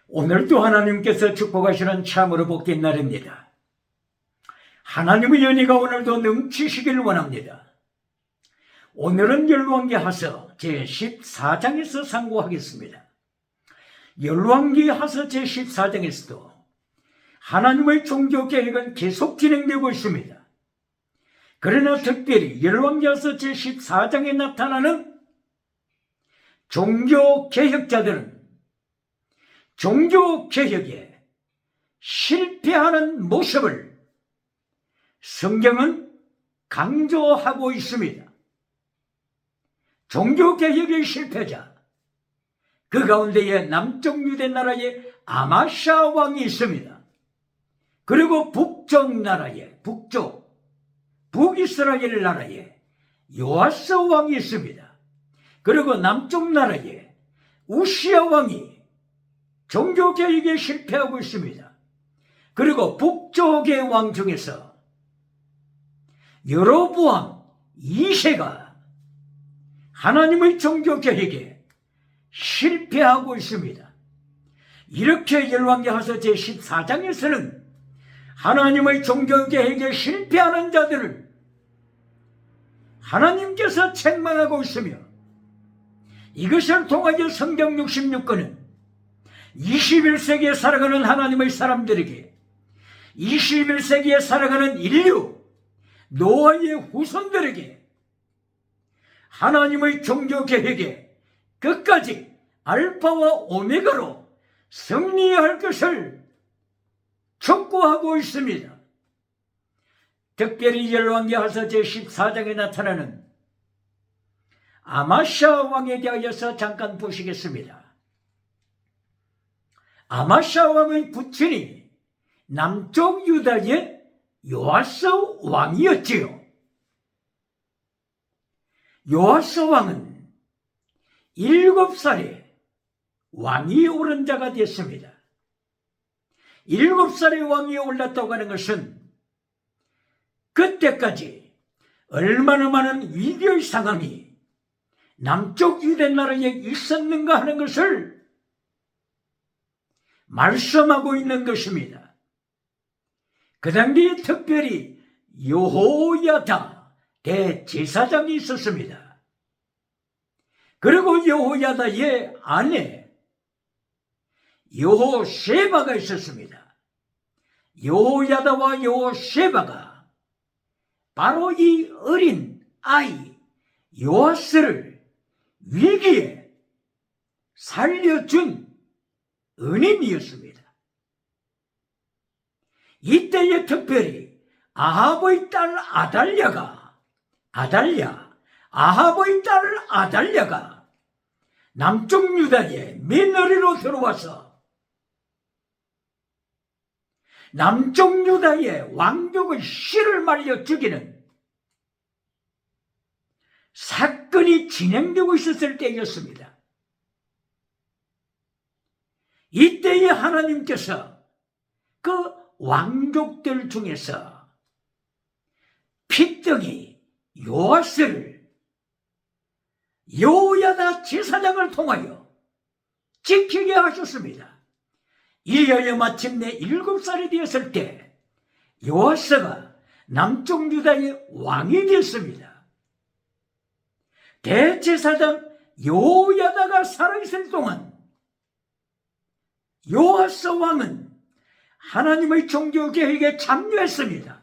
오늘도 하나님께서 축복하시는 참으로 복된 날입니다. 하나님의 연희가 오늘도 넘치시길 원합니다. 오늘은 열왕기하서 제14장에서 상고하겠습니다. 열왕기하서 제14장에서도 하나님의 종교계획은 계속 진행되고 있습니다. 그러나 특별히 열왕기하서 제14장에 나타나는 종교개혁자들은 종교개혁에 실패하는 모습을 성경은 강조하고 있습니다. 종교개혁의 실패자, 그 가운데에 남쪽 유대 나라에 아마샤 왕이 있습니다. 그리고 북쪽 나라에, 북이스라엘 나라에 요아스 왕이 있습니다. 그리고 남쪽 나라에 우시야 왕이 종교개혁에 실패하고 있습니다. 그리고 북쪽의 왕 중에서 여로보암 2세가 하나님의 종교개혁에 실패하고 있습니다. 이렇게 열왕기하서 제14장에서는 하나님의 종교개혁에 실패하는 자들을 하나님께서 책망하고 있으며, 이것을 통하여 성경 66권은 21세기에 살아가는 하나님의 사람들에게, 21세기에 살아가는 인류, 노아의 후손들에게 하나님의 종교개혁에 끝까지 알파와 오메가로 승리해야 할 것을 촉구하고 있습니다. 특별히 열왕기하서 제14장에 나타나는 아마샤 왕에 대하여서 잠깐 보시겠습니다. 아마샤 왕의 부친이 남쪽 유다의 요아스 왕이었지요. 요아스 왕은 7살에 왕이 오른 자가 됐습니다. 7살에 왕이 올랐다고 하는 것은 그때까지 얼마나 많은 위기의 상황이 남쪽 유대 나라에 있었는가 하는 것을 말씀하고 있는 것입니다. 그 당시에 특별히 여호야다 대제사장이 있었습니다. 그리고 여호야다의 아내 여호세바가 있었습니다. 여호야다와 여호세바가 바로 이 어린 아이 요아스를 위기에 살려준 은인이었습니다. 이때에 특별히 아합의 딸 아합의 딸 아달랴가 남쪽 유다의 며느리로 들어와서 남쪽 유다의 왕족의 씨를 말려 죽이는 사건이 진행되고 있었을 때였습니다. 이때에 하나님께서 그 왕족들 중에서 핏덩이 요아스를 여호야다 제사장을 통하여 지키게 하셨습니다. 이어야 마침내 7살이 되었을 때 요아스가 남쪽 유다의 왕이 되었습니다. 대제사장 여호야다가 살아있을 동안 요아스 왕은 하나님의 종교개혁에 참여했습니다.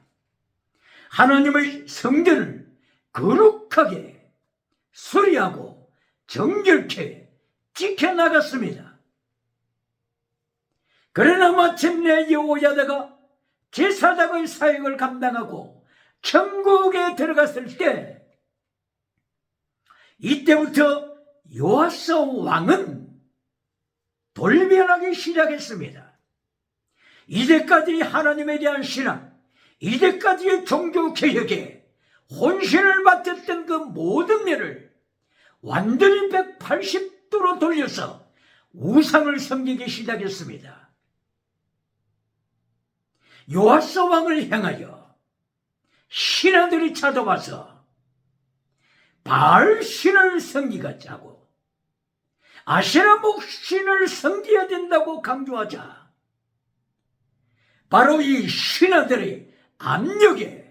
하나님의 성전을 거룩하게 수리하고 정결케 지켜나갔습니다. 그러나 마침내 여호야다가 제사장의 사역을 감당하고 천국에 들어갔을 때, 이때부터 요아스 왕은 돌변하기 시작했습니다. 이제까지 하나님에 대한 신앙, 이제까지의 종교개혁에 혼신을 바쳤던 그 모든 일을 완전히 180도로 돌려서 우상을 섬기기 시작했습니다. 요아스 왕을 향하여 신하들이 찾아와서 바알 신을 섬기겠자고, 아세라 목신을 섬겨야 된다고 강조하자 바로 이 신하들의 압력에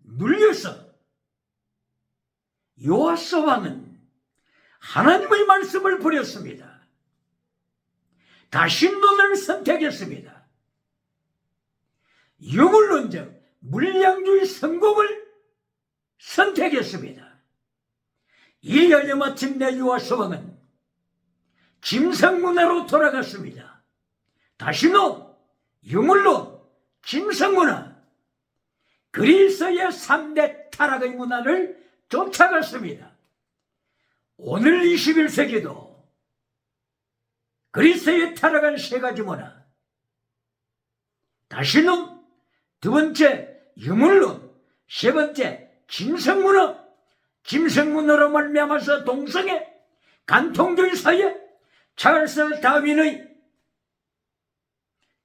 눌려서 요아스 왕은 하나님의 말씀을 버렸습니다. 다신론을 선택했습니다. 유물론적 물량주의 성공을 선택했습니다. 이하여 마침내 요아스 왕은 짐승문화로 돌아갔습니다. 다신론, 유물론, 짐승문화, 그리스의 3대 타락의 문화를 쫓아갔습니다. 오늘 21세기도 그리스의 타락한 세 가지 문화, 다신론, 두 번째 유물론, 세 번째 짐승문화, 짐승문화로 말미암아서 동성애, 간통주의 사회, 찰스 다윈의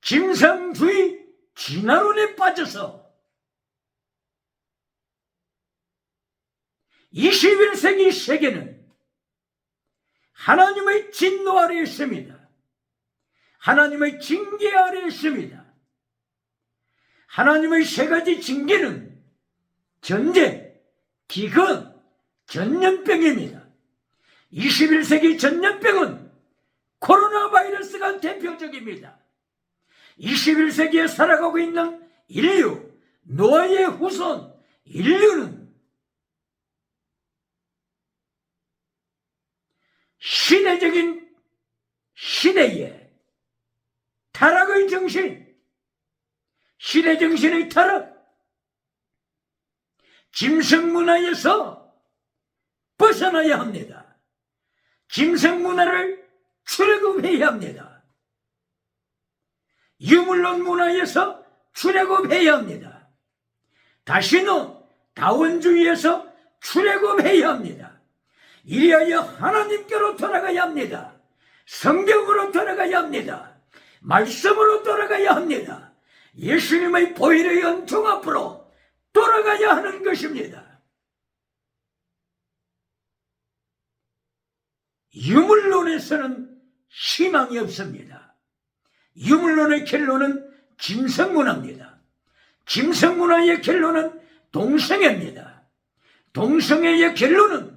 짐승주의 진화론에 빠져서 21세기 세계는 하나님의 진노 아래 있습니다. 하나님의 징계 아래 있습니다. 하나님의 세 가지 징계는 전쟁, 기근, 전염병입니다. 21세기 전염병은 코로나 바이러스가 대표적입니다. 21세기에 살아가고 있는 인류, 노아의 후손 인류는 시대적인 시대의 타락의 정신, 시대정신의 타락, 짐승문화에서 벗어나야 합니다. 짐승문화를 출애굽해야 합니다. 유물론 문화에서 출애굽해야 합니다. 다시는 다원주의에서 출애굽해야 합니다. 이리하여 하나님께로 돌아가야 합니다. 성경으로 돌아가야 합니다. 말씀으로 돌아가야 합니다. 예수님의 보혈의 은총 앞으로 돌아가야 하는 것입니다. 유물론에서는 희망이 없습니다. 유물론의 결론은 짐승문화입니다. 짐승문화의 결론은 동성애입니다. 동성애의 결론은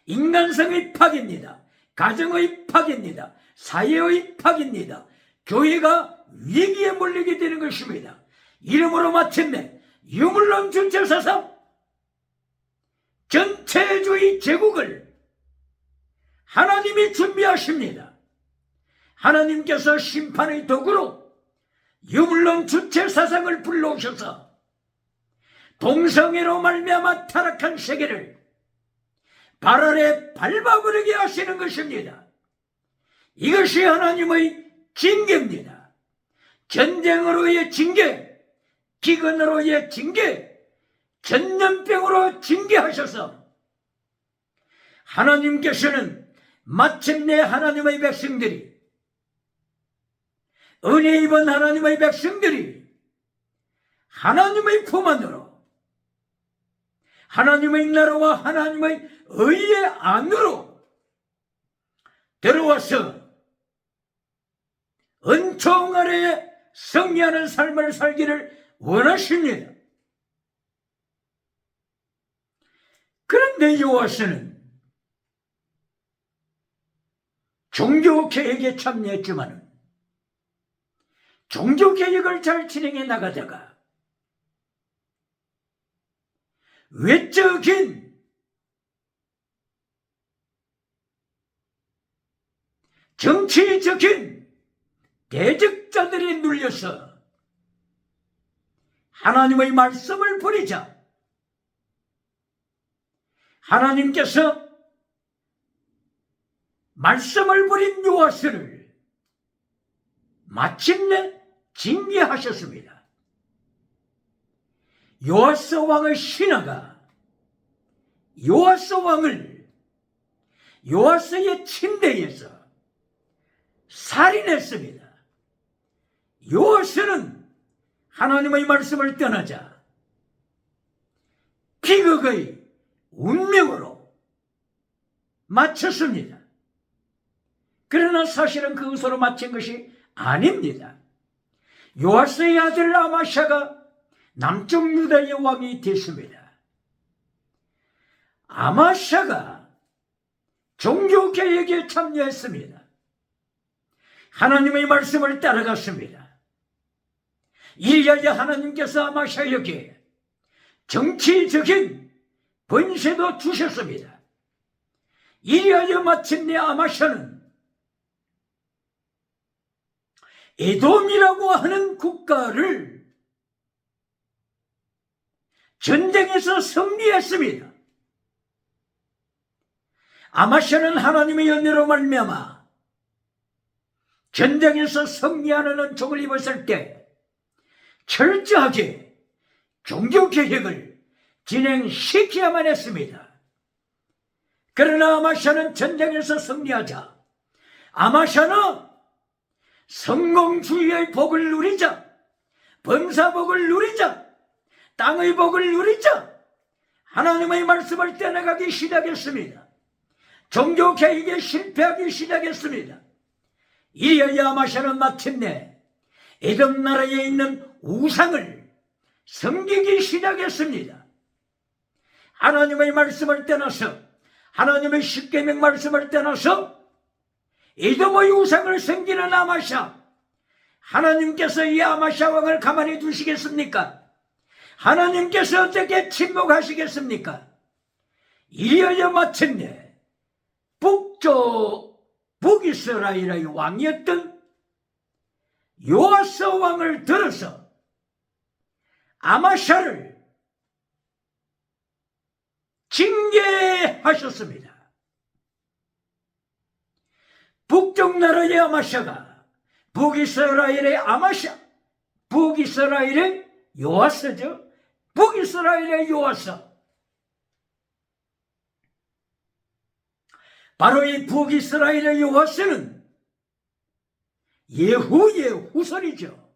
인간성의 파괴입니다. 가정의 파괴입니다. 사회의 파괴입니다. 교회가 위기에 몰리게 되는 것입니다. 이러므로 마침내 유물론 주체사상 전체주의 제국을 하나님이 준비하십니다. 하나님께서 심판의 도구로 유물론 주체사상을 불러오셔서 동성애로 말미암아 타락한 세계를 발 아래 밟아버리게 하시는 것입니다. 이것이 하나님의 징계입니다. 전쟁으로의 징계, 기근으로의 징계, 전염병으로 징계하셔서 하나님께서는 마침내 하나님의 백성들이, 은혜 입은 하나님의 백성들이 하나님의 품 안으로, 하나님의 나라와 하나님의 의의 안으로 들어와서 은총 아래에 승리하는 삶을 살기를 원하십니다. 그런데 요아스는 종교개혁에 참여했지만 종교개혁을 잘 진행해 나가다가 외적인 정치적인 대적자들이 눌려서 하나님의 말씀을 버리자 하나님께서 말씀을 버린 요아스를 마침내 징계하셨습니다. 요아스 왕의 신하가 요아스 왕을 요아스의 침대에서 살인했습니다. 요아스는 하나님의 말씀을 떠나자 비극의 운명으로 마쳤습니다. 그러나 사실은 그것으로 마친 것이 아닙니다. 요아스의 아들 아마샤가 남쪽 유다의 왕이 됐습니다. 아마샤가 종교개혁에 참여했습니다. 하나님의 말씀을 따라갔습니다. 이리하여 하나님께서 아마샤에게 정치적인 권세도 주셨습니다. 이리하여 마침내 아마샤는 에돔이라고 하는 국가를 전쟁에서 승리했습니다. 아마샤는 하나님의 연례로 말미암아 전쟁에서 승리하는 은총을 입었을 때 철저하게 종교개혁을 진행시켜야만 했습니다. 그러나 아마샤는 전쟁에서 승리하자 아마샤는 성공주의의 복을 누리자, 범사복을 누리자, 땅의 복을 누리자 하나님의 말씀을 떼나가기 시작했습니다. 종교개혁에 실패하기 시작했습니다. 이리하여 아마샤는 마침내 에돔 나라에 있는 우상을 섬기기 시작했습니다. 하나님의 말씀을 떠나서 하나님의 십계명 말씀을 떠나서 에돔의 우상을 섬기는 아마샤, 하나님께서 이 아마샤 왕을 가만히 두시겠습니까? 하나님께서 어떻게 침묵하시겠습니까? 이리하여 마침내 북이스라엘의 왕이었던 요아스 왕을 들어서 아마샤를 징계하셨습니다. 북쪽 나라의 아마샤가 북이스라엘의 아마샤, 북이스라엘의 요아스죠. 북이스라엘의 요아스. 바로 이 북이스라엘의 요아스는 예후의 후손이죠.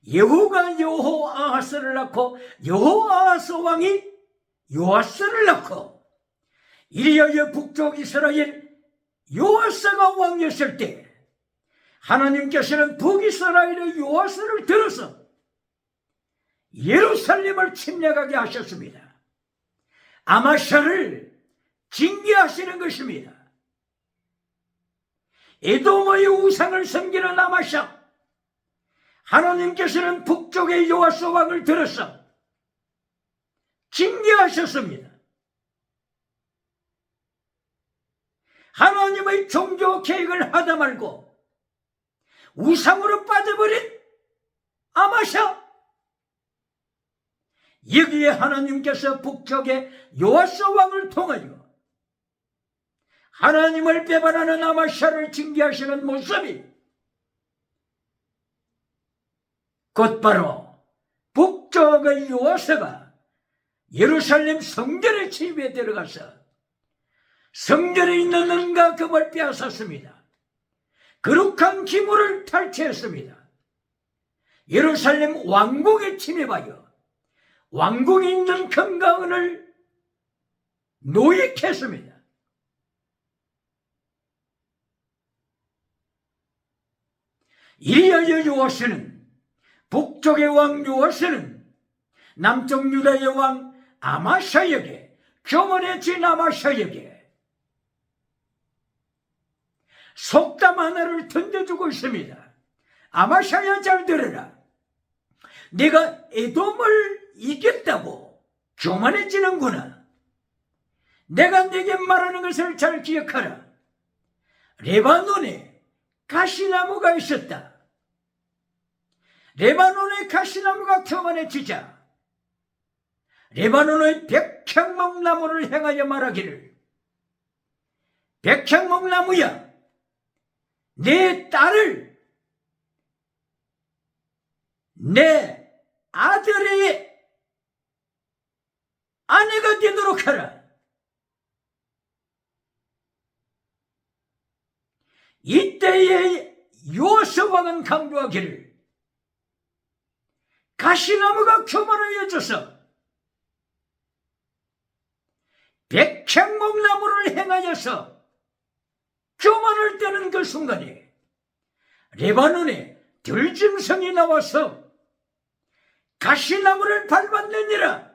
예후가 여호아하스를 낳고 여호아하스 왕이 요아스를 낳고 이리하여 북쪽 이스라엘 요아스가 왕이었을 때 하나님께서는 북이스라엘의 요아스를 들어서 예루살렘을 침략하게 하셨습니다. 아마샤를 징계하시는 것입니다. 에돔의 우상을 섬기는 아마샤, 하나님께서는 북쪽의 요아스 왕을 들어서 징계하셨습니다. 하나님의 종교 계획을 하다 말고 우상으로 빠져버린 아마샤, 여기에 하나님께서 북쪽의 요아스 왕을 통하여 하나님을 배반하는 아마샤를 징계하시는 모습이 곧바로 북쪽의 요아스가 예루살렘 성전에 침입해 들어가서 성전에 있는 은과 금을 빼앗았습니다. 거룩한 기물을 탈취했습니다. 예루살렘 왕궁에 침입하여 왕궁에 있는 금과 은을 노획했습니다. 이리하여 요아스는, 북쪽의 왕 요아스는 남쪽 유다의 왕 아마샤에게, 교만해진 아마샤에게 속담 하나를 던져주고 있습니다. 아마샤야, 잘 들어라. 네가 에돔을 이겼다고 교만해지는구나. 내가 네게 말하는 것을 잘 기억하라. 레바논에 가시나무가 있었다. 레바논의 가시나무가 교만해지자 레바논의 백향목나무를 향하여 말하기를, 백향목나무야, 내 딸을 내 아들의 아내가 되도록 하라. 이때에 요아스 왕은 강조하기를, 가시나무가 교만하여져서 백향목나무를 행하여서 교만을 떠는 그 순간에 레바논에 들짐승이 나와서 가시나무를 밟았느니라.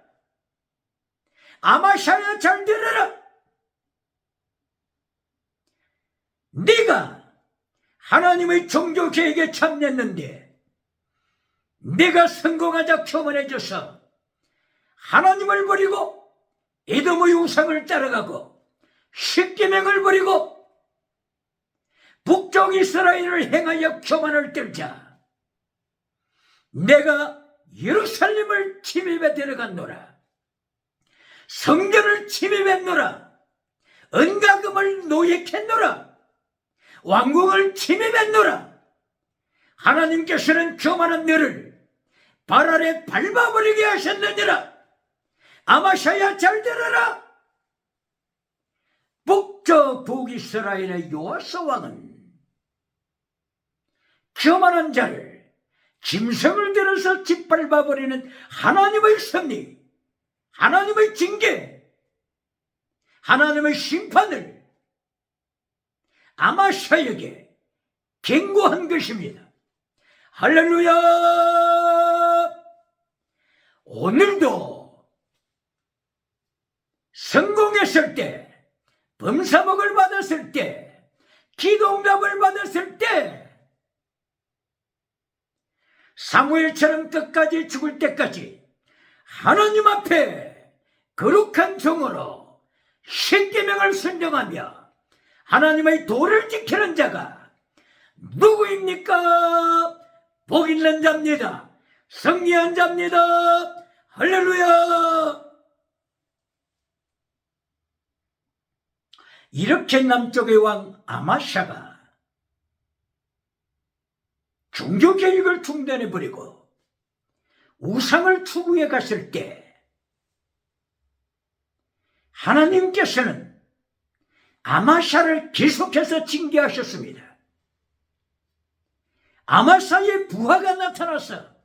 아마샤야, 잘 들으라. 네가 하나님의 종교 계획에 참였는데 네가 성공하자 교만해져서 하나님을 버리고 에돔의 우상을 따라가고 십계명을 버리고 북쪽 이스라엘을 행하여 교만을 떨자 내가 예루살렘을 침입해 들어갔노라. 성전을 침입했노라. 은가금을 노획했노라. 왕궁을 침입했노라. 하나님께서는 교만한 너를 발 아래 밟아버리게 하셨느니라. 아마샤야, 잘 들어라. 북쪽 북이스라엘의 요아스 왕은 교만한 자를 짐승을 들어서 짓밟아버리는 하나님의 섭리, 하나님의 징계, 하나님의 심판을 아마샤에게 경고한 것입니다. 할렐루야! 오늘도 성공했을 때, 범사복을 받았을 때, 기도응답을 받았을 때, 사무엘처럼 끝까지 죽을 때까지 하나님 앞에 거룩한 종으로 십계명을 순종하며 하나님의 도를 지키는 자가 누구입니까? 복 있는 자입니다. 승리한 자입니다. 할렐루야! 이렇게 남쪽의 왕 아마샤가 종교 계획을 중단해버리고 우상을 추구해 갔을 때 하나님께서는 아마샤를 계속해서 징계하셨습니다. 아마사의 부하가 나타나서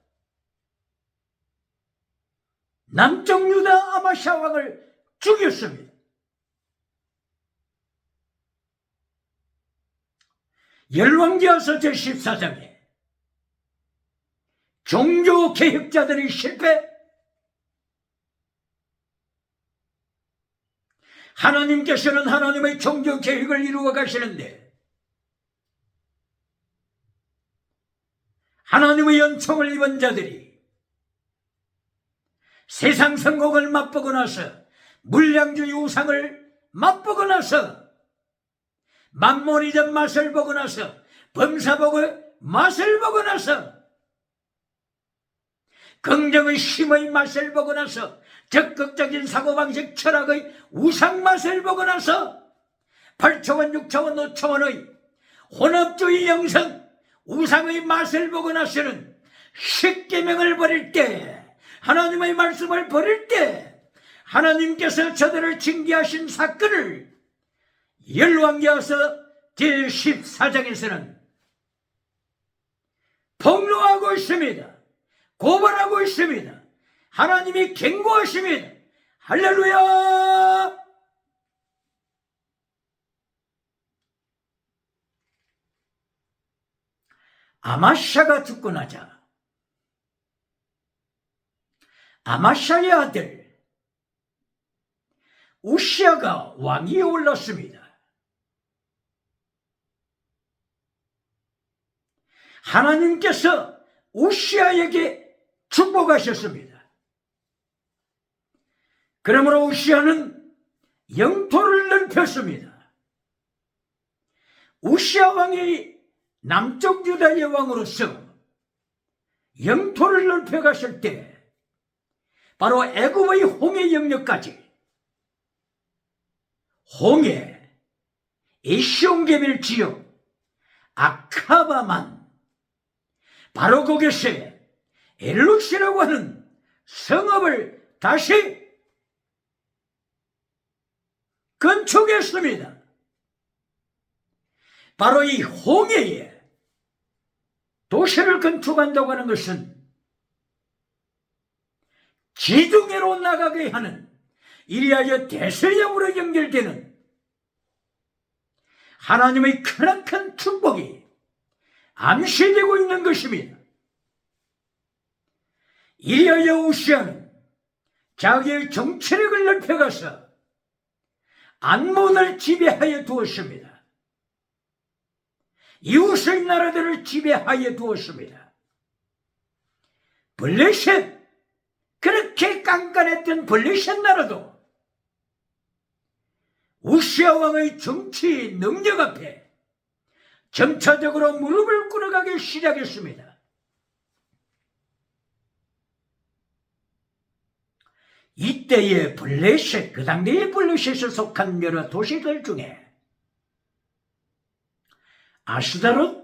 남쪽 유다 아마샤 왕을 죽였습니다. 열왕기하서 제14장에 종교 개혁자들의 실패, 하나님께서는 하나님의 종교 계획을 이루어 가시는데 하나님의 연총을 입은 자들이 세상 성공을 맛보고 나서 물량주의 우상을 맛보고 나서 만몬이전 맛을 보고 나서 범사복의 맛을 보고 나서 긍정의 힘의 맛을 보고 나서 적극적인 사고방식 철학의 우상 맛을 보고 나서 8차원, 6차원, 5차원의 혼합주의 영성 우상의 맛을 보고 나서는 십계명을 버릴 때, 하나님의 말씀을 버릴 때 하나님께서 저들을 징계하신 사건을 열왕기하서 제14장에서는 폭로하고 있습니다. 고발하고 있습니다. 하나님이 경고하십니다. 할렐루야! 아마샤가 죽고 나자 아마샤의 아들 우시아가 왕위에 올랐습니다. 하나님께서 우시아에게 축복하셨습니다. 그러므로 우시아는 영토를 넓혔습니다. 우시아 왕이 남쪽 유다의 왕으로서 영토를 넓혀갔을 때 바로 애굽의 홍해 영역까지 홍해, 에시온게빌 지역, 아카바만 바로 거기서 엘룩시라고 하는 성읍을 다시 건축했습니다. 바로 이 홍해에 도시를 건축한다고 하는 것은 지중해로 나가게 하는 이리하여 대서양으로 연결되는 하나님의 크나큰 축복이 암시되고 있는 것입니다. 이리하여 우시아는 자기의 정치력을 넓혀가서 안몬을 지배하여 두었습니다. 이웃의 나라들을 지배하여 두었습니다. 블레셋, 그렇게 깐깐했던 블레셋 나라도 우시아 왕의 정치 능력 앞에 점차적으로 무릎을 꿇어가기 시작했습니다. 이때의 블레셋, 그 당대의 블레셋에 속한 여러 도시들 중에 아스도트,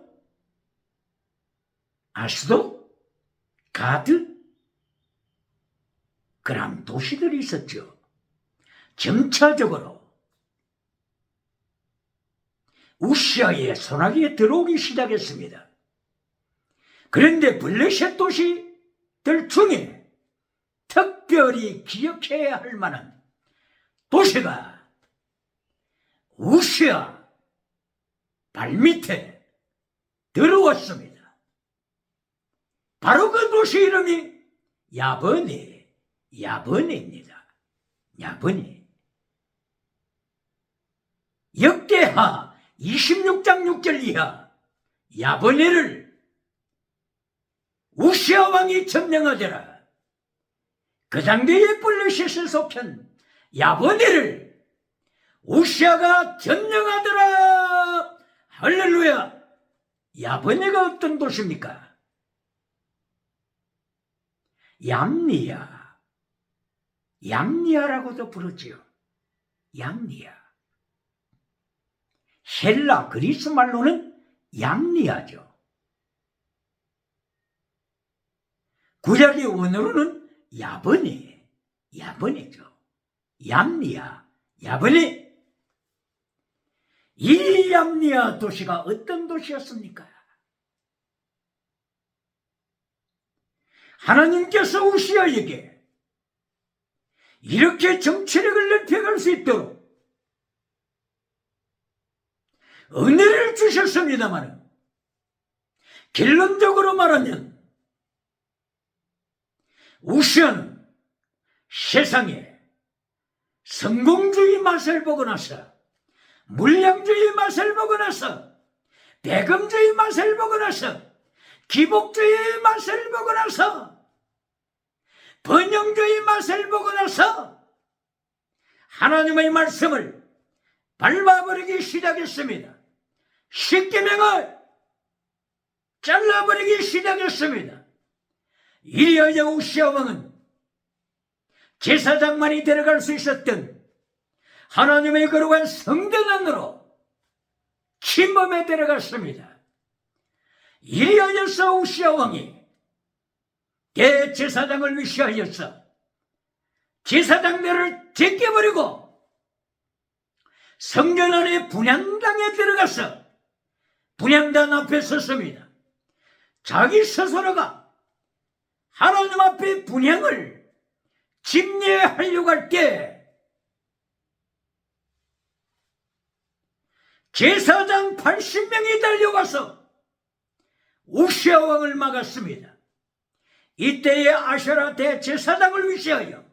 가드, 그런 도시들이 있었죠. 점차적으로 우시아의 손아귀에 들어오기 시작했습니다. 그런데 블레셋 도시들 중에 특별히 기억해야 할 만한 도시가 우시아 발밑에 들어왔습니다. 바로 그 도시 이름이 야브네입니다. 야브네. 역대하 26장 6절 이하 야브네를 우시아 왕이 점령하더라. 그 당대의 블레셋에 속한 야브네를 우시아가 점령하더라. 할렐루야. 야브네가 어떤 도시입니까? 얌니아라고도 부르지요. 얌니아. 헬라 그리스 말로는 얌니아죠. 구약의 원어로는 야브네죠. 얌니아, 야브네. 이 얌니아 도시가 어떤 도시였습니까? 하나님께서 우시아에게 이렇게 정치력을 넓혀갈 수 있도록 은혜를 주셨습니다만, 결론적으로 말하면 우시아는 세상에 성공주의 맛을 보고 나서, 물량주의 맛을 보고 나서, 배금주의 맛을 보고 나서, 기복주의 맛을 보고 나서, 번영주의 맛을 보고 나서 하나님의 말씀을 밟아버리기 시작했습니다. 십계명을 잘라버리기 시작했습니다. 이리하여 우시아 왕은 제사장만이 들어갈 수 있었던 하나님의 거룩한 성전 안으로 침범에 들어갔습니다. 이리하여서 우시아 왕이 대제사장을 위시하여서 제사장들을 제껴버리고 성전 안에 분향당에 들어가서 분향단 앞에 섰습니다. 자기 스스로가 하나님 앞에 분향을 집례하려고 할 때 제사장 80명이 달려가서 우시아 왕을 막았습니다. 이때의 아셔라 대제사장을 위시하여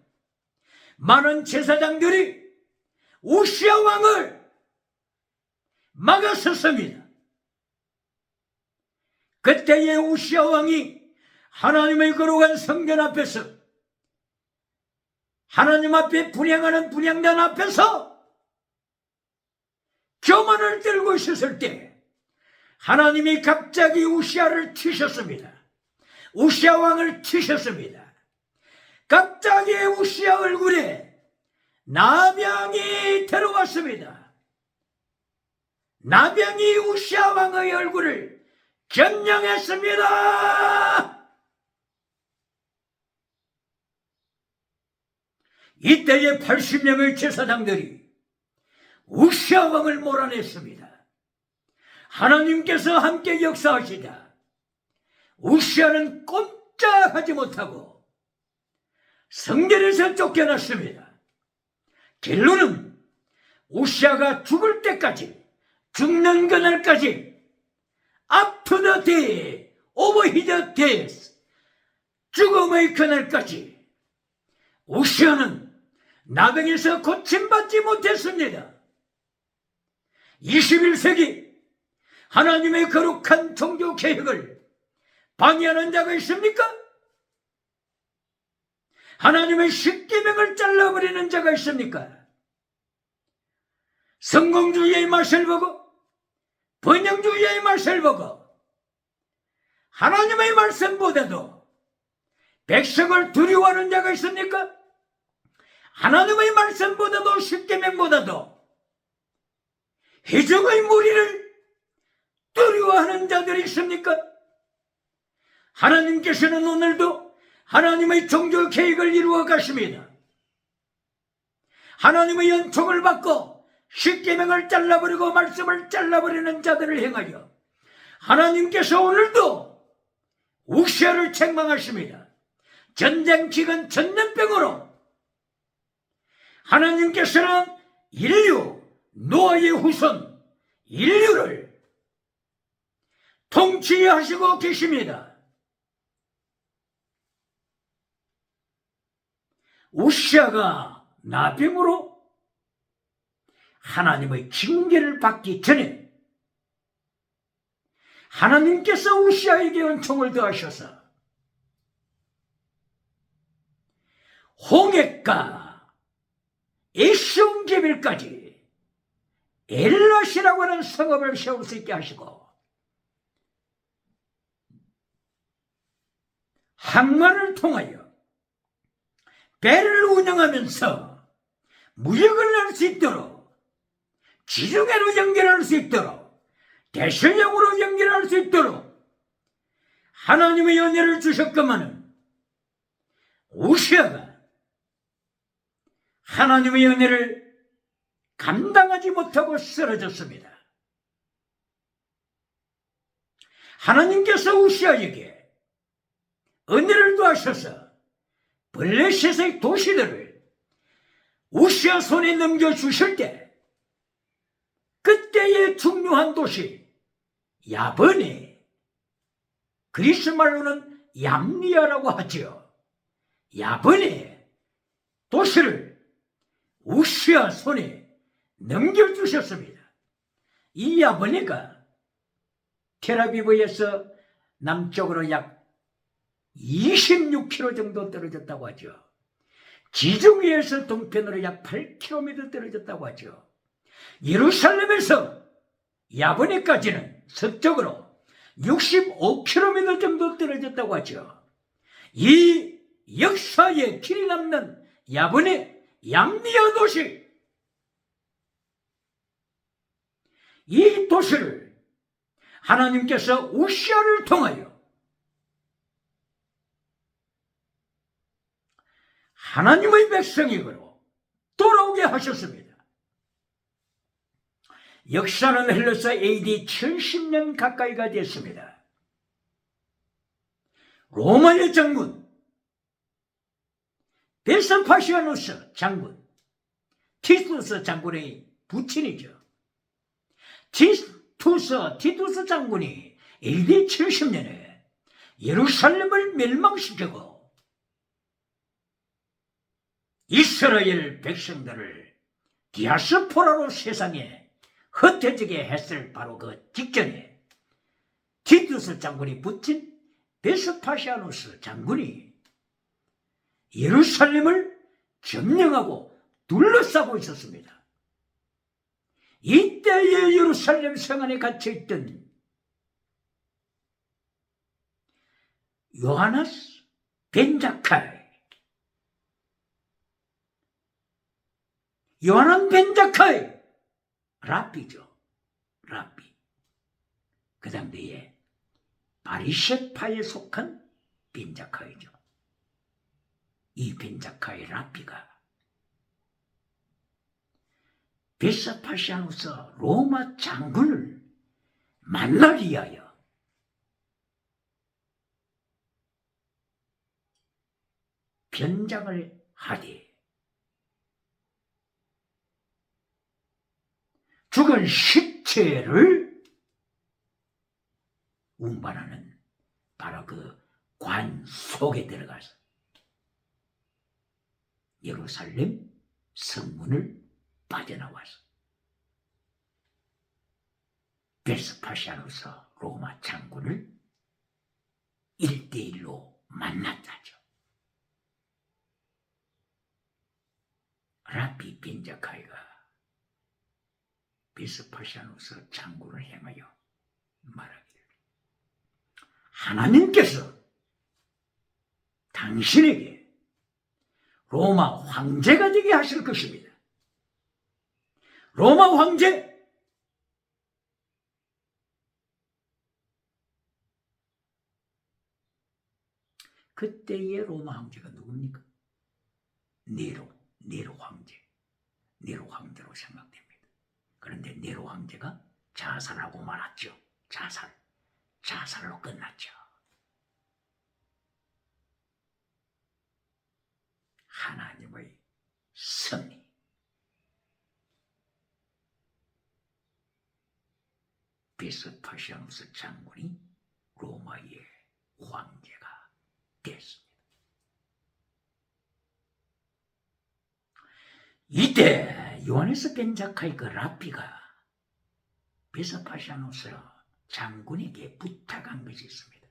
많은 제사장들이 우시아 왕을 막았었습니다. 그때의 우시아 왕이 하나님의 거룩한 성전 앞에서, 하나님 앞에 분향하는 분향단 앞에서 교만을 들고 있었을 때 하나님이 갑자기 우시아를 치셨습니다. 우시아 왕을 치셨습니다. 갑자기 우시아 얼굴에 나병이 들어왔습니다. 나병이 우시아 왕의 얼굴을 점령했습니다. 이때의 80명의 제사장들이 우시아 왕을 몰아냈습니다. 하나님께서 함께 역사하시자 우시아는 꼼짝하지 못하고 성전에서 쫓겨났습니다. 결론은 우시아가 죽을 때까지 죽는 그날까지 up to the day, over the death, 죽음의 그날까지 우시아는 나병에서 고침받지 못했습니다. 21세기 하나님의 거룩한 종교 계획을 방해하는 자가 있습니까? 하나님의 십계명을 잘라버리는 자가 있습니까? 성공주의의 맛을 보고 번영주의의 맛을 보고 하나님의 말씀보다도 백성을 두려워하는 자가 있습니까? 하나님의 말씀보다도 십계명보다도 회중의 무리를 두려워하는 자들이 있습니까? 하나님께서는 오늘도 하나님의 종교 계획을 이루어 가십니다. 하나님의 연총을 받고 십계명을 잘라버리고 말씀을 잘라버리는 자들을 행하여 하나님께서 오늘도 우시아를 책망하십니다. 전쟁 기간 전염병으로 하나님께서는 노아의 후손 인류를 통치하시고 계십니다. 우시아가 나병으로 하나님의 징계를 받기 전에 하나님께서 우시아에게 은총을 더하셔서 홍해가 에스온게빌까지 엘라시라고 하는 성읍을 세울 수 있게 하시고 항만을 통하여 배를 운영하면서 무역을 할 수 있도록 지중해로 연결할 수 있도록 대서양으로 연결할 수 있도록 하나님의 은혜를 주셨건만은 우시아가 하나님의 은혜를 감당하지 못하고 쓰러졌습니다. 하나님께서 우시아에게 은혜를 더하셔서 블레셋의 도시들을 우시아 손에 넘겨주실 때 그때의 중요한 도시 야번에, 그리스 말로는 얌리아라고 하지요. 야번에 도시를 우시아 손에 넘겨주셨습니다. 이 야번에가 텔아비브에서 남쪽으로 약 26km 정도 떨어졌다고 하죠. 지중해에서 동편으로 약 8km 떨어졌다고 하죠. 예루살렘에서 야보네까지는 서쪽으로 65km 정도 떨어졌다고 하죠. 이 역사에 길이 남는 야보네 얌리아 도시, 이 도시를 하나님께서 우시아를 통하여 하나님의 백성에게로 돌아오게 하셨습니다. 역사는 흘러서 AD 70년 가까이가 됐습니다. 로마의 장군 베스파시아누스 장군, 티투스 장군의 부친이죠. 티투스 장군이 AD 70년에 예루살렘을 멸망시키고 이스라엘 백성들을 디아스포라로 세상에 흩어지게 했을 바로 그 직전에 티투스 장군이 붙인 베스파시아누스 장군이 예루살렘을 점령하고 둘러싸고 있었습니다. 이때의 예루살렘 성 안에 갇혀있던 요하나스 벤자카이, 요하난 벤자카이 랍비죠. 랍비. 그 다음 뒤에 바리셋파에 속한 벤자카이죠. 이 벤자카이 랍비가 베스파시아누스 로마 장군을 만나기 위하여 변장을 하되 죽은 전체를 운반하는 바로 그 관 속에 들어가서 예루살렘 성문을 빠져나와서 베스파시아노서 로마 장군을 1대1로 만났다죠. 라피 벤자카이가 베스파시아노서 장군을 향하여 말하기를, 하나님께서 당신에게 로마 황제가 되게 하실 것입니다. 로마 황제, 그때의 로마 황제가 누굽니까? 네로 황제. 네로 황제로 생각됩니다. 그런데 네로 황제가 자살하고 말았죠. 자살로 끝났죠. 하나님의 승리. 베스파시아누스 장군이 로마의 황제가 됐습니다. 이때 요하네스 벤자카이 그 라피가 베스파시아누스 장군에게 부탁한 것이 있습니다.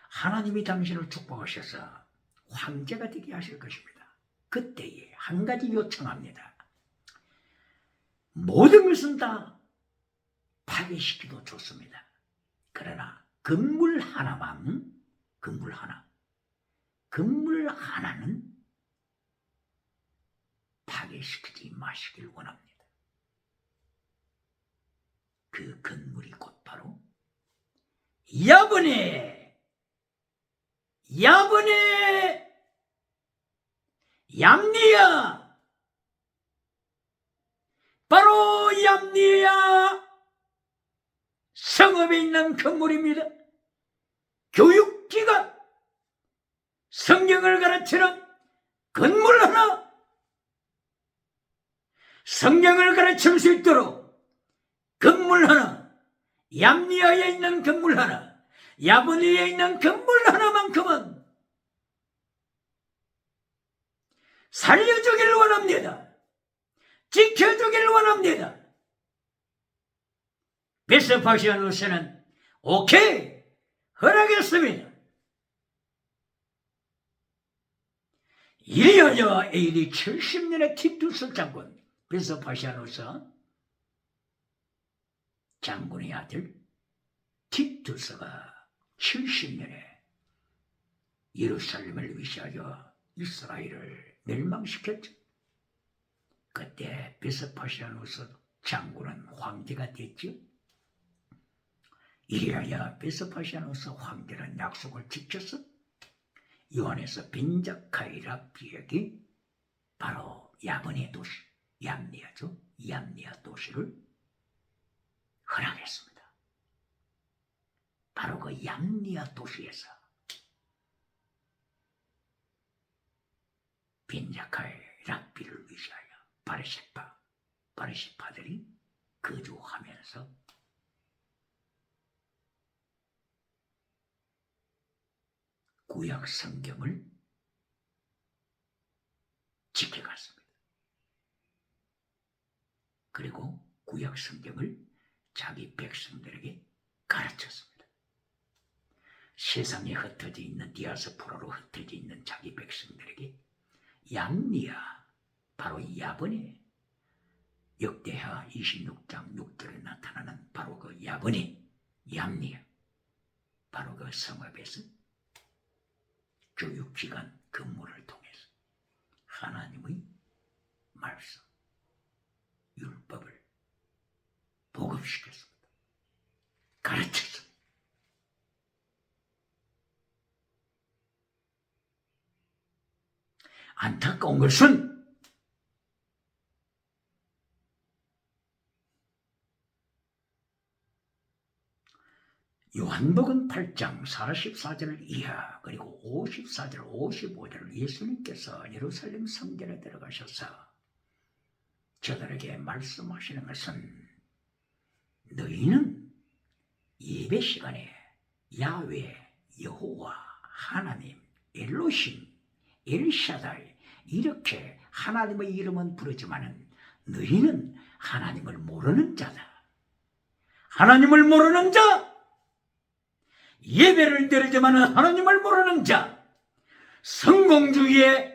하나님이 당신을 축복하셔서 황제가 되게 하실 것입니다. 그때에 한 가지 요청합니다. 모든 것은 다 파괴시키도 좋습니다. 그러나 건물 하나는 파괴시키지 마시길 원합니다. 그 건물이 곧 바로 야브네 얌니야, 바로 얌니야 성읍에 있는 건물입니다. 교육기관, 성경을 가르치는 건물 하나, 성경을 가르칠 수 있도록 건물 하나, 얌니아에 있는 건물 하나, 야브니에 있는 건물 하나만큼은 살려주길 원합니다. 지켜주길 원합니다. 베스파시아누스는 오케이, 허락했습니다. 이리하여 AD 70년의 티투스 장군, 베스파시아누스 장군의 아들 티투스가 70년에 예루살렘을 위시하여 이스라엘을 멸망시켰죠. 그때 베스파시아누스 장군은 황제가 됐죠. 이리하여 베스파시아누스 황제는 약속을 지켜서 요한에서 벤자카이 라피에게 바로 야브네 도시, 얌니아죠. 얌니아 도시를 허락했습니다. 바로 그 얌니아 도시에서 벤자카이 라피를 위시하여 바르시파들이 거주하면서 구약 성경을 지켜갔습니다. 그리고 구약 성경을 자기 백성들에게 가르쳤습니다. 세상에 흩어져 있는 디아스포라로 흩어져 있는 자기 백성들에게 얌니아, 바로 야브네, 역대하 26장 6절에 나타나는 바로 그 야브네, 얌니아, 바로 그 성읍에서 교육기관 근무를 통해서 하나님의 말씀, 율법을 보급시켰습니다. 가르쳤습니다. 안타까운 것은 요한복음 8장 44절 이하 그리고 54절 55절 예수님께서 예루살렘 성전에 들어가셔서 저들에게 말씀하시는 것은 너희는 예배 시간에 야훼, 여호와, 하나님, 엘로힘, 엘샤다이 이렇게 하나님의 이름은 부르지만은 너희는 하나님을 모르는 자다. 하나님을 모르는 자, 예배를 드리지만은 하나님을 모르는 자, 성공주의에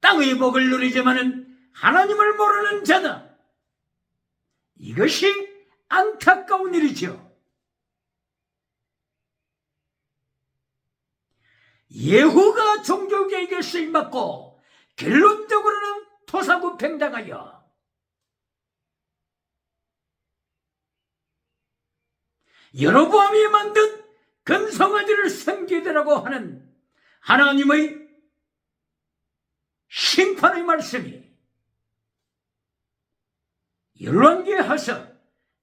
땅의 복을 누리지만은 하나님을 모르는 자다. 이것이 안타까운 일이죠. 예후가 종교개혁에 쓰임받고 결론적으로는 토사구팽당하여 여로보암이 만든 금송아지를 섬기더라고 하는 하나님의 심판의 말씀이 열왕기하서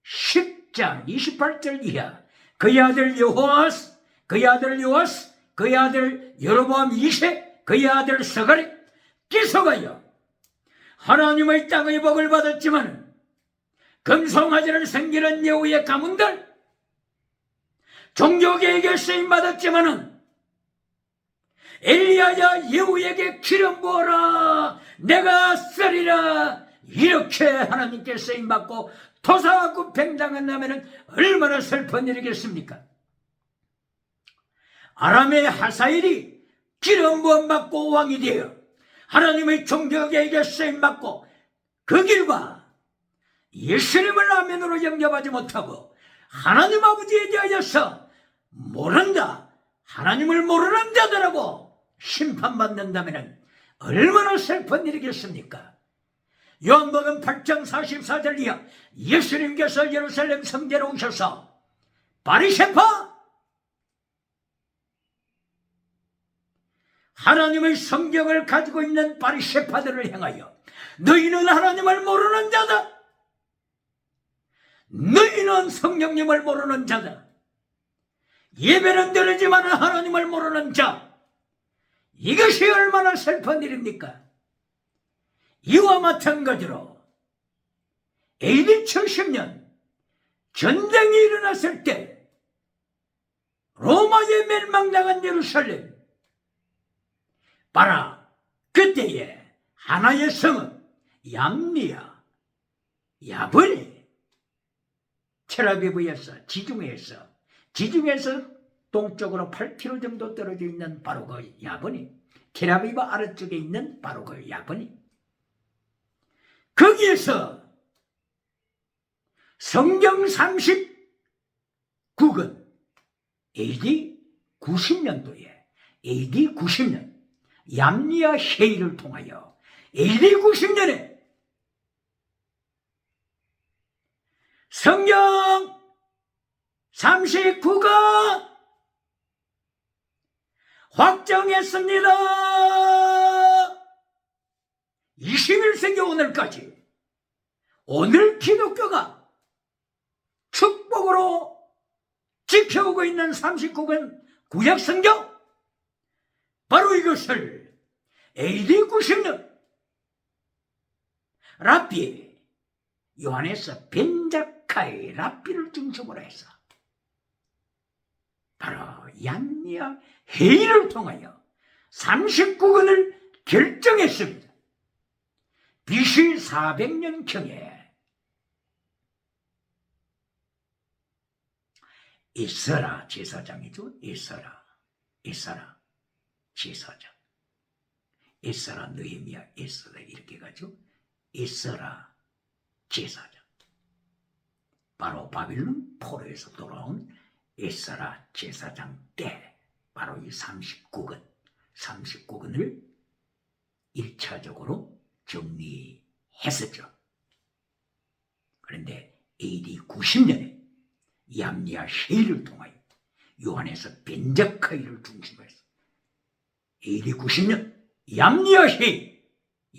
10장 28절 이하 그의 아들 여호아스, 그의 아들 요아스, 그의 아들 여로보암 2세, 그의 아들 스가랴 기속하여 하나님의 땅의 복을 받았지만 금송아지를 섬기는 예후의 가문들 종교개혁에 쓰임받았지만은 엘리야야 예후에게 기름 부어라 내가 쓰리라 이렇게 하나님께 쓰임받고 토사구팽당한다면 얼마나 슬픈 일이겠습니까? 아람의 하사엘이 기름 부음 받고 왕이 되어 하나님의 종교개혁에 쓰임받고 그 길과 예수님을 아멘으로 영접하지 못하고 하나님 아버지에 대하여서 모른다, 하나님을 모르는 자들하고 심판받는다면 얼마나 슬픈 일이겠습니까? 요한복음 8장 44절 이하 예수님께서 예루살렘 성전에 오셔서 바리새파 하나님의 성경을 가지고 있는 바리새파들을 향하여 너희는 하나님을 모르는 자다. 너희는 성령님을 모르는 자다. 예배는 드리지만 하나님을 모르는 자. 이것이 얼마나 슬픈 일입니까? 이와 마찬가지로 AD 70년 전쟁이 일어났을 때 로마에 멸망당한 예루살렘 봐라, 그때에 하나의 성은 얌리아, 야분이 텔아비브에서 지중해에서 동쪽으로 8km 정도 떨어져 있는 바로 그 야분이, 텔아비브 아래쪽에 있는 바로 그 야분이, 거기에서 성경 39권 AD 90년 얌리아 회의를 통하여 AD 90년에 성경 39가 확정했습니다. 21세기 오늘까지 오늘 기독교가 축복으로 지켜오고 있는 39권 구약성경, 바로 이것을 AD 90년 랍비 요한에서 벤자카의 랍비를 중심으로 해서 바로 얌리아 회의를 통하여 39권을 결정했습니다. BC 400년경에 에스라 제사장이죠. 에스라 제사장, 에스라 느헤미야 에스라 이렇게 가죠. 에스라 제사장, 바로 바빌론 포로에서 돌아온 에스라 제사장 때 바로 이 39권을 1차적으로 정리했었죠. 그런데 AD 90년에 얌리아 회의를 통하여 요한에서 벤자카이를 중심으로 해서 AD 90년 얌리아 회의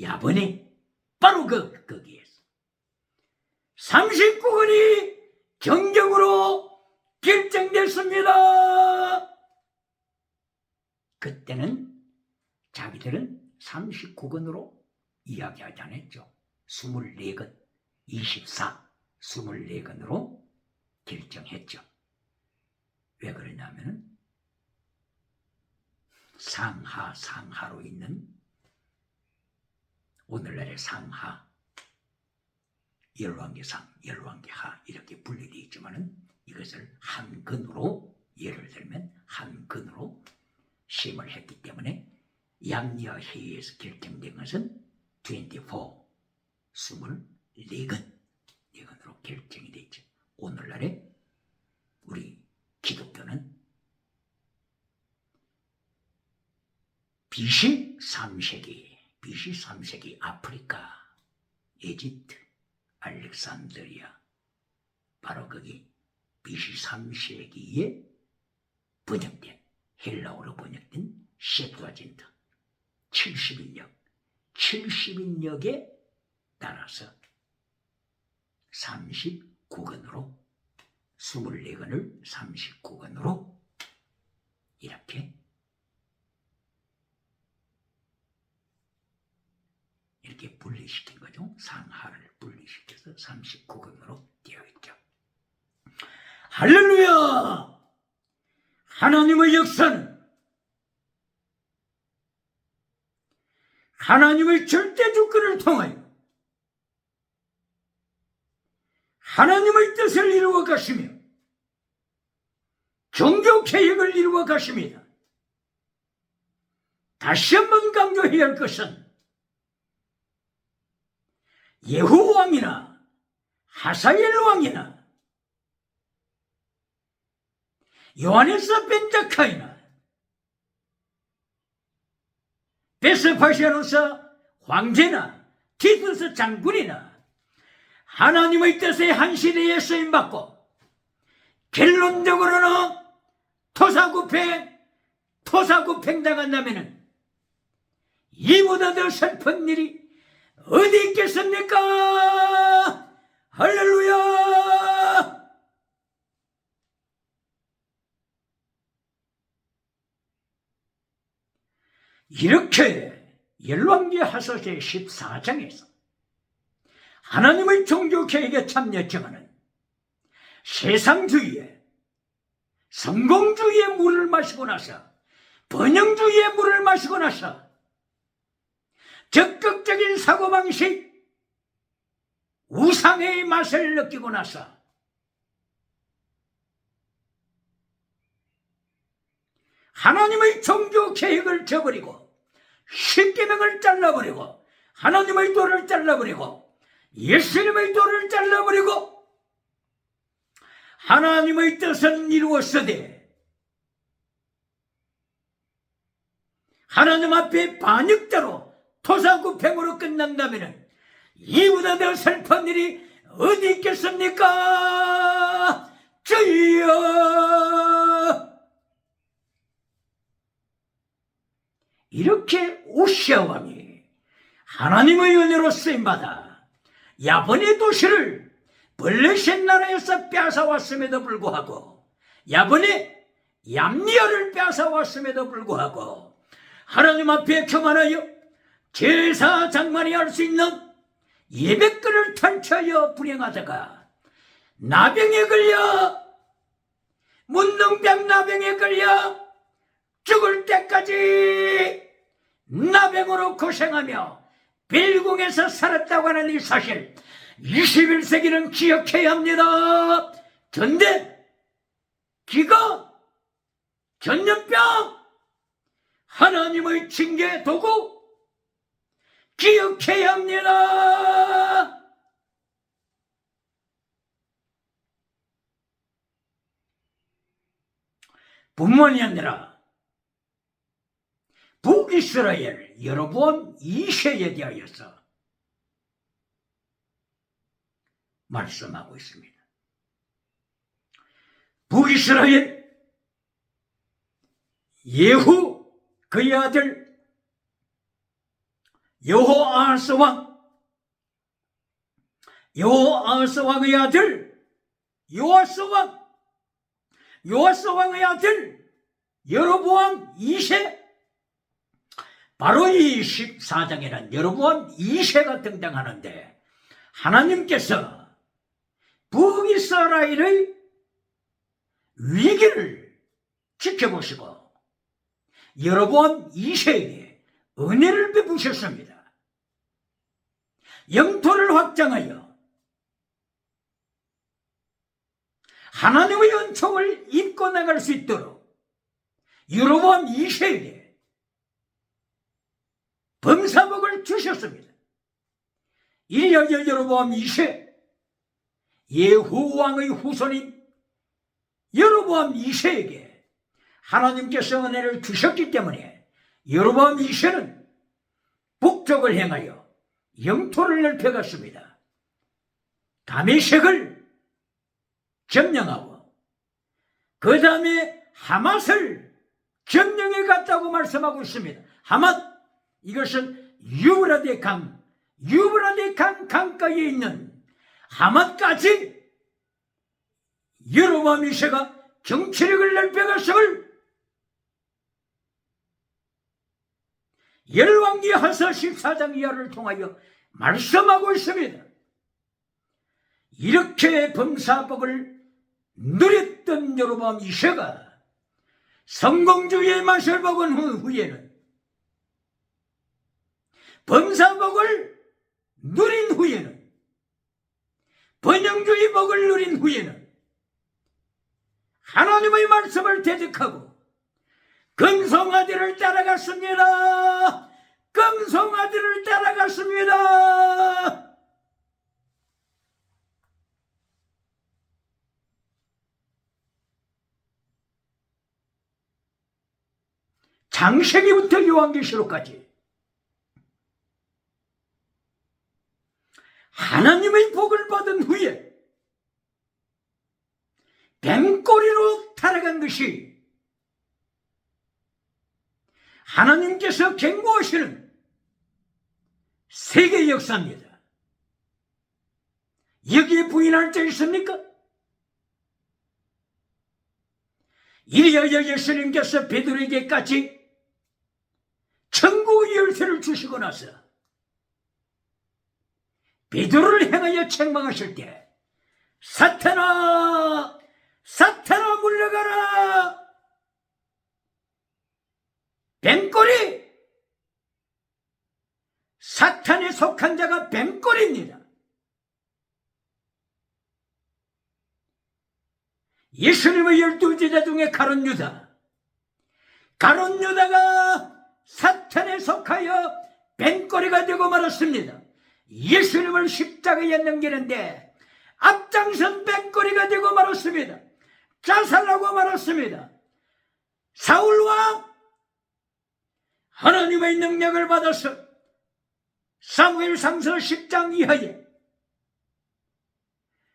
야번에 바로 거기에서 39권이 정경으로 결정됐습니다. 그때는 자기들은 39권으로 이야기하지 않았죠. 24건, 24, 24건으로 결정했죠. 왜 그러냐면 상하로 있는 오늘날의 상하, 열왕기상, 열왕기하 이렇게 분리되어 있지만은 이것을 한 근으로, 예를 들면 한 근으로 심을 했기 때문에 양리와 회의에서 결정된 것은 24, 24건, 4건으로 결정이 되어 있죠. 오늘날의 우리 기독교는 BC 3세기 아프리카, 이집트, 알렉산드리아, 바로 거기 BC 3세기에 번역된, 헬라어로 번역된 셉투아진트 70인역에 따라서 39건으로 24건을 39건으로 이렇게 분리시킨 거죠. 상하를 분리시켜서 39건으로 되어 있죠. 할렐루야! 하나님의 역사는 하나님의 절대 주권을 통하여 하나님의 뜻을 이루어 가시며 종교 개혁을 이루어 가십니다. 다시 한번 강조해야 할 것은 예후 왕이나 하사엘 왕이나 요하네스 벤자카이나 베스파시아노스 황제나 티투스 장군이나 하나님의 뜻의 한 시대에 쓰임받고 결론적으로는 토사구팽 당한다면 이보다 더 슬픈 일이 어디 있겠습니까? 할렐루야! 이렇게 열왕기하서 제14장에서 하나님의 종교개혁에 참여했지만은 세상주의에, 성공주의의 물을 마시고 나서, 번영주의의 물을 마시고 나서 적극적인 사고방식, 우상의 맛을 느끼고 나서 하나님의 종교개혁을 저버리고 십계명을 잘라버리고 하나님의 도를 잘라버리고 예수님의 도를 잘라버리고 하나님의 뜻은 이루었으되 하나님 앞에 반역자로 토사구팽으로 끝난다면 이보다 더 슬픈 일이 어디 있겠습니까? 주여! 이렇게 우시아 왕이 하나님의 은혜로 쓰임받아 야본의 도시를 블레셋 나라에서 빼앗아왔음에도 불구하고, 야본의 얌리아를 빼앗아왔음에도 불구하고 하나님 앞에 교만하여 제사 장만이 할 수 있는 예배권을 탈취하여 불행하다가 나병에 걸려, 문둥병 나병에 걸려 죽을 때까지 나병으로 고생하며 벨궁에서 살았다고 하는 이 사실, 21세기는 기억해야 합니다. 전대, 기가, 전염병, 하나님의 징계 도구 기억해야 합니다. 뿐만이 아니라 북이스라엘 여로보암 2세에 대하여서 말씀하고 있습니다. 북이스라엘 예후 그의 아들 여호아하스 왕의 아들 요아스 왕의 아들 여로보암 2세, 바로 이 14장에는 여로보암 2세가 등장하는데 하나님께서 북이스라엘의 위기를 지켜보시고 여로보암 2세에게 은혜를 베푸셨습니다. 영토를 확장하여 하나님의 은총을 입고 나갈 수 있도록 여로보암 2세에게 범사복을 주셨습니다. 이리하여 여로보암 2세 예후왕의 후손인 여로보암 2세에게 하나님께서 은혜를 주셨기 때문에 여로보암 2세는 북쪽을 향하여 영토를 넓혀갔습니다. 다메섹을 점령하고 그 다음에 하맛을 점령해 갔다고 말씀하고 있습니다. 하맛, 이것은 유브라데 강 강가에 있는 하맛까지 여로보암 2세가 정치력을 넓혀갔음을 열왕기하서 14장 이하를 통하여 말씀하고 있습니다. 이렇게 범사복을 누렸던 여로보암 2세가 성공주의의 맛을 먹은 후에는 범사복을 누린 후에는 번영주의 복을 누린 후에는 하나님의 말씀을 대적하고 금송아지를 따라갔습니다. 금송아지를 따라갔습니다. 창세기부터 요한계시록까지 하나님의 복을 받은 후에 뱀꼬리로 타락한 것이 하나님께서 경고하시는 세계 역사입니다. 여기에 부인할 자 있습니까? 이리하여 예수님께서 베드로에게까지 천국의 열쇠를 주시고 나서 베드로를 향하여 책망하실 때 사탄아, 사탄아 물러가라. 뱀꼬리, 사탄에 속한 자가 뱀꼬리입니다. 예수님의 12제자 중에 가룟 유다가 사탄에 속하여 뱀꼬리가 되고 말았습니다. 예수님을 십자가에 넘기는데 앞장선 뱀꼬리가 되고 말았습니다. 자살하고 말았습니다. 사울왕 하나님의 능력을 받아서 사무엘상서 10장 이하에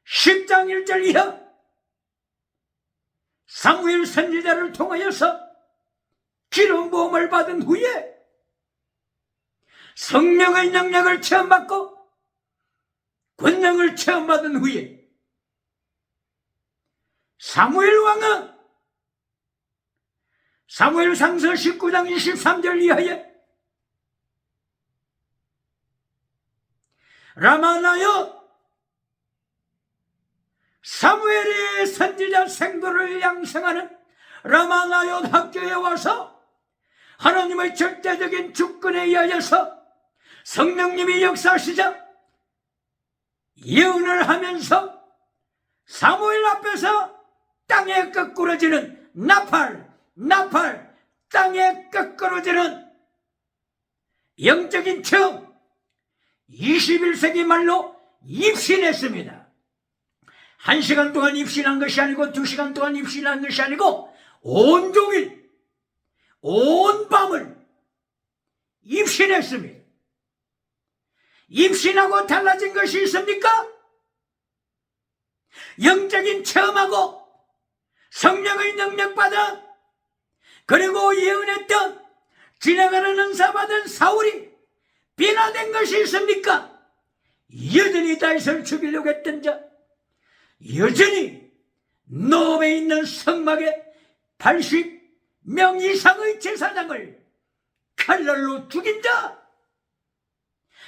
10장 1절 이하 사무엘 선지자를 통하여서 기름 부음을 받은 후에 성령의 능력을 체험받고 권능을 체험받은 후에 사무엘 왕은 사무엘상서 19장 23절 이하에 라마나요 사무엘의 선지자 생도를 양성하는 라마나요 학교에 와서 하나님의 절대적인 주권에 의하여서 성령님이 역사하시자 예언을 하면서 사무엘 앞에서 땅에 꺾으러지는 나팔 땅에 꺾으러지는 영적인 체험 21세기 말로 입신했습니다. 1시간 동안 입신한 것이 아니고 2시간 동안 입신한 것이 아니고 온종일 온 밤을 입신했습니다. 입신하고 달라진 것이 있습니까? 영적인 체험하고 성령의 능력받아 그리고 예언했던 지나가는 은사 받은 사울이 변화된 것이 있습니까? 여전히 다윗을 죽이려고 했던 자, 여전히 노음에 있는 성막에 80명 이상의 제사장을 칼날로 죽인 자,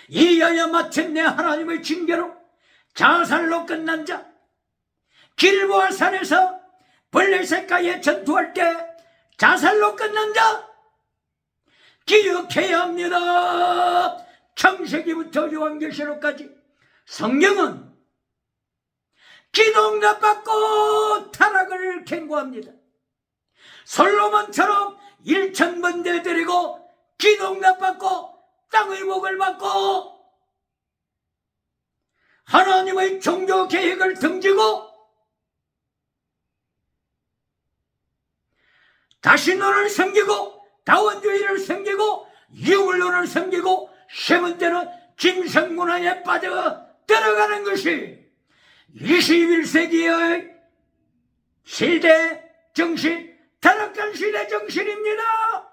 이하여 마침내 하나님의 징계로 자살로 끝난 자, 길보아 산에서 블레셋과의 전투할 때 자살로 끝난 자 기억해야 합니다. 창세기부터 요한계시록까지 성경은 기도응답받고 타락을 경고합니다. 솔로몬처럼 1000번대 드리고 기도응답받고 땅의 복을 받고 하나님의 종교 계획을 등지고 다신론을 섬기고 다원주의를 섬기고 유물론을 섬기고 세 번째는 김성문화에 빠져 들어가는 것이 21세기의 시대 정신, 타락한 시대 정신입니다.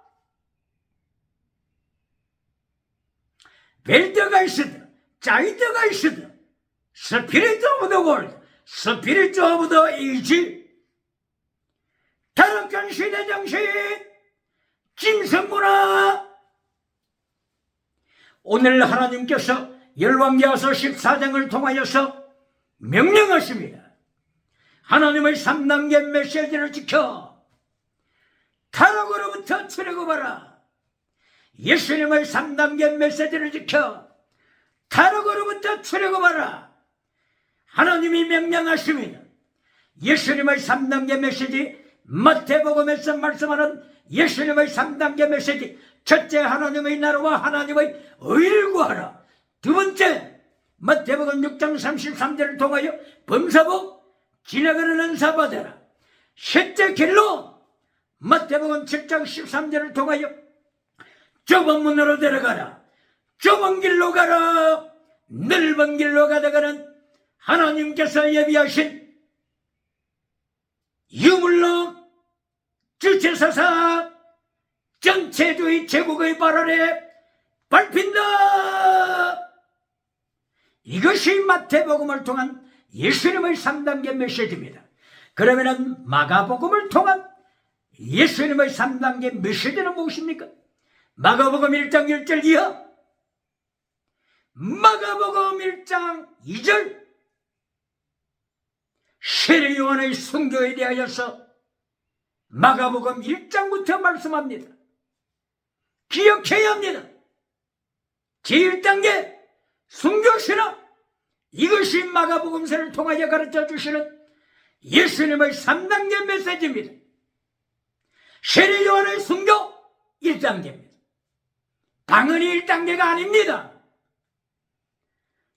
벨트가 있으든 자이드가 있으든 스피릿 오브 더 월드, 스피릿 오브 더 에이지, 타락한 시대 정신, 김성문화. 오늘 하나님께서 열왕기하서 14장을 통하여서 명령하십니다. 하나님의 3단계 메시지를 지켜 타락으로부터 출애굽하라. 예수님의 3단계 메시지를 지켜 타락으로부터 출애굽하라. 하나님이 명령하십니다. 예수님의 3단계 메시지, 마태복음에서 말씀하는 예수님의 3단계 메시지, 첫째 하나님의 나라와 하나님의 의를 구하라. 두 번째 마태복음 6장 33절을 통하여 범사복 지나가는 은사 받아라. 셋째 길로 마태복음 7장 13절을 통하여 좁은 문으로 들어가라. 좁은 길로 가라. 넓은 길로 가다가는 하나님께서 예비하신 유물로 주체사사 전체주의 제국의 발 아래 밟힌다. 이것이 마태복음을 통한 예수님의 3단계 메시지입니다. 그러면 마가복음을 통한 예수님의 3단계 메시지는 무엇입니까? 마가복음 1장 1절 이하, 마가복음 1장 2절, 세례 요한의 순교에 대하여서 마가복음 1장부터 말씀합니다. 기억해야 합니다. 제1단계 순교신앙, 이것이 마가복음서를 통하여 가르쳐 주시는 예수님의 3단계 메시지입니다. 세례 요한의 순교 1단계입니다. 당연히 1단계가 아닙니다.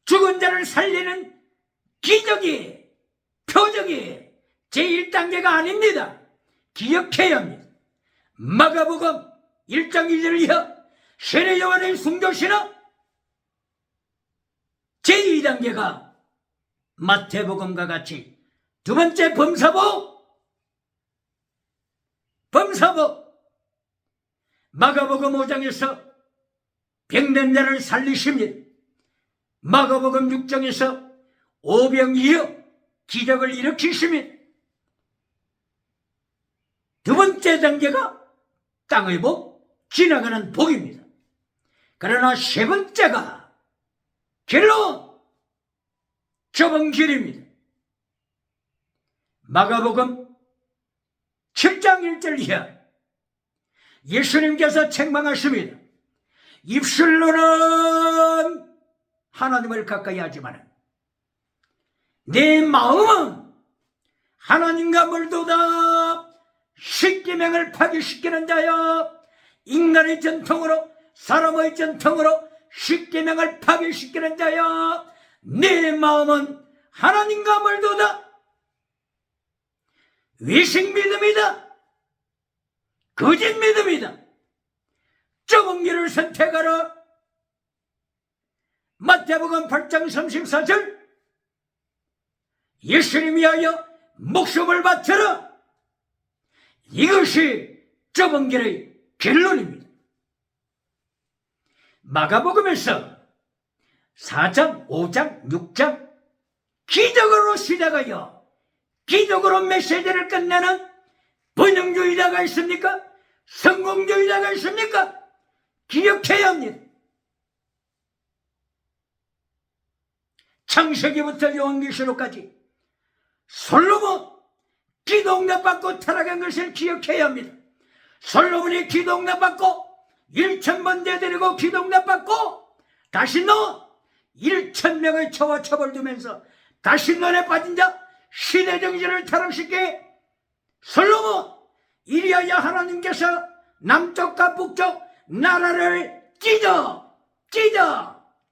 죽은 자를 살리는 기적이, 표적이 제1단계가 아닙니다. 기억해야 합니다. 마가복음 1장 2절 이하 세례 요한의 순교신앙 제2단계가 마태복음과 같이 두 번째 범사복, 마가복음 5장에서 병든 자를 살리십니다. 마가복음 6장에서 오병이어 기적을 일으키십니다. 두 번째 단계가 땅의 복, 지나가는 복입니다. 그러나 세 번째가 길로 좁은 길입니다. 마가복음 7장 1절 이하 예수님께서 책망하십니다. 입술로는 하나님을 가까이 하지만 내 마음은 하나님과 멀도다. 십계명을 파기시키는 자여, 인간의 전통으로 사람의 전통으로 십계명을 파기시키는 자여, 내 마음은 하나님과 멀도다. 외식 믿음이다. 거짓 믿음이다. 좁은 길을 선택하라. 마태복음 8장 34절 예수님 위하여 목숨을 바쳐라. 이것이 좁은 길의 결론입니다. 마가복음에서 4장, 5장, 6장 기적으로 시작하여 기적으로 메시지를 끝내는 번영주의자가 있습니까? 성공주의자가 있습니까? 기억해야 합니다. 창세기부터 요한계시록까지 솔로몬 기도응답받고 타락한 것을 기억해야 합니다. 솔로몬이 기도응답받고 1,000번 대드리고 기도응답받고 다시 너 1,000명의 처와 첩을 두면서 다시 너에 빠진 자 시대정신을 타락시켜 솔로몬 이리하여 하나님께서 남쪽과 북쪽 나라를 찢어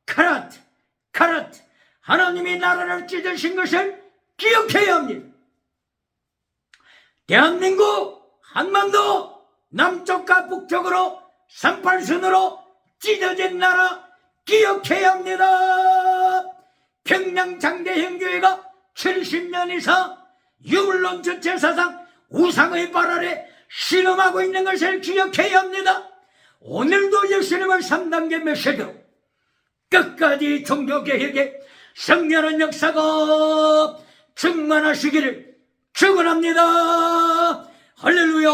카라트 하나님이 나라를 찢으신 것을 기억해야 합니다. 대한민국 한반도 남쪽과 북쪽으로 38선으로 찢어진 나라 기억해야 합니다. 평양장대형교회가 70년 이상 유물론 주체사상 우상의 발 아래 신음하고 있는 것을 기억해야 합니다. 오늘도 예수님의 3단계 메시지로 끝까지 종교개혁의 성렬한 역사가 충만하시기를 축원합니다. 할렐루야.